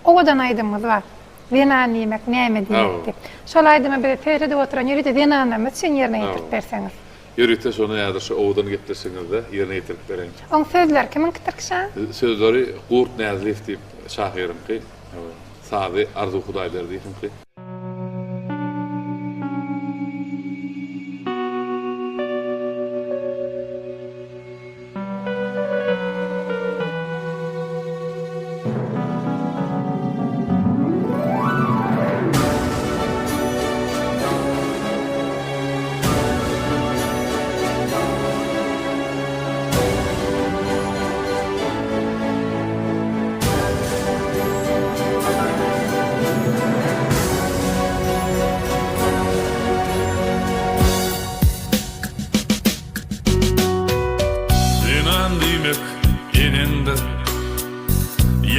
O kadar aydımız var. Venan yemek, näme diýip. Şol aydyma bir terede oturan ýüride venanamy sen ýerine ýetirip berseňiz. Ýürite şonu ýa-da şu owdan gepleşseňiz-de ýerine ýetirip bereň. Oň sözler kimin kitirkşa? Sözleri Gurt Näzliýew diýip şahyryňky. Sady Arzu Hudaýberdi diýipki.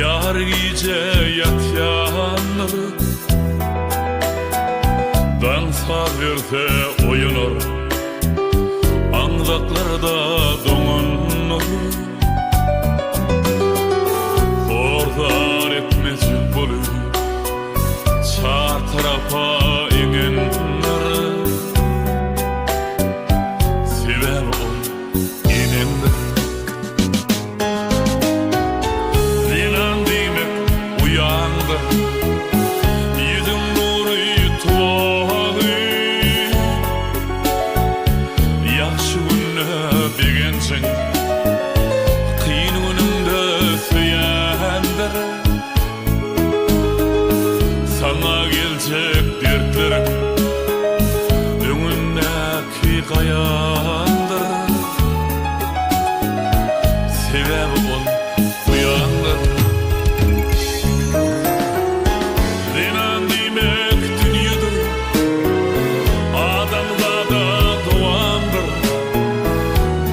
Yar gece yatyanları dansa verse oyunur Anzaklarda donunur Ordar etmeci bulur Çar tarafa inenler Sever ol inenler Sana gelecek dertlerim önündeki kayandır Sebep ol uyandır Zenan demek dünyadır Adamlarda doğandır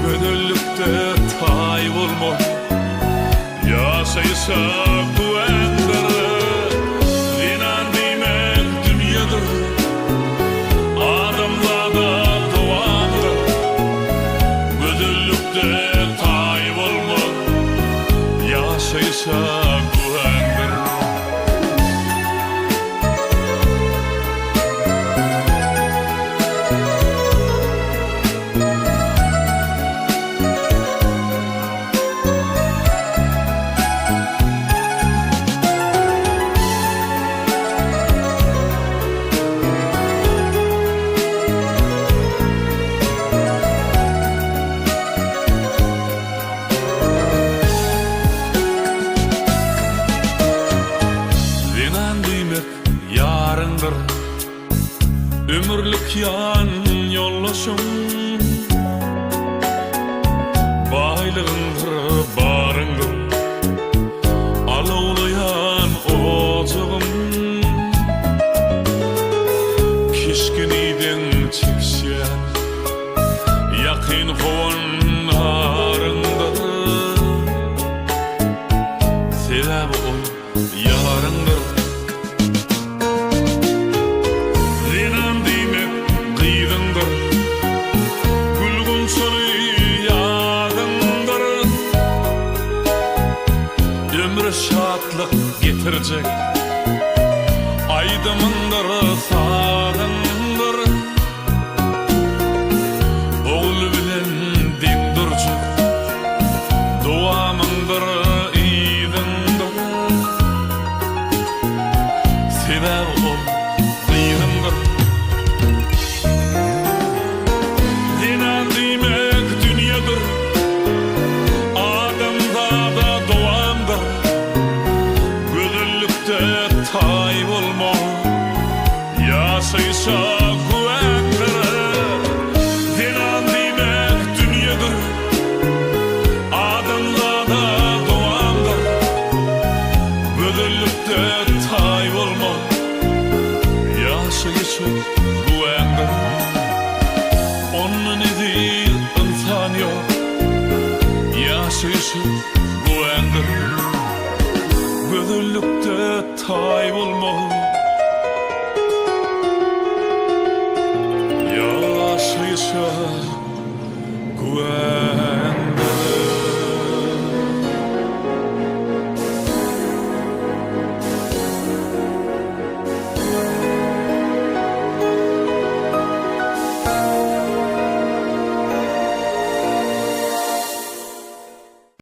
Gönüllükte tay olma Yaşaysa güvendir Yaşaysa güvendir Ömürlük yan yollaşım Baylığındır barındır Alovlayan ocağım Kişkiniden çekşen Yakın kovan harındır Sebep ol yarındır Şatlık getirecek Aydımındır sağındır Oğul bilen din durcuk Duamındır iyidindir Sebep ol iyidindir Zenan demek dünyadır Adamda da doğandır Tay olma Yaşaysa güvendir Zenan demek dünyadır Adamlarda doğandır Bödüllükte tay olma Yaşaysa güvendir Onun idi insan yok Yaşaysa güvendir Bödüllükte tay olma Yaşaysa güven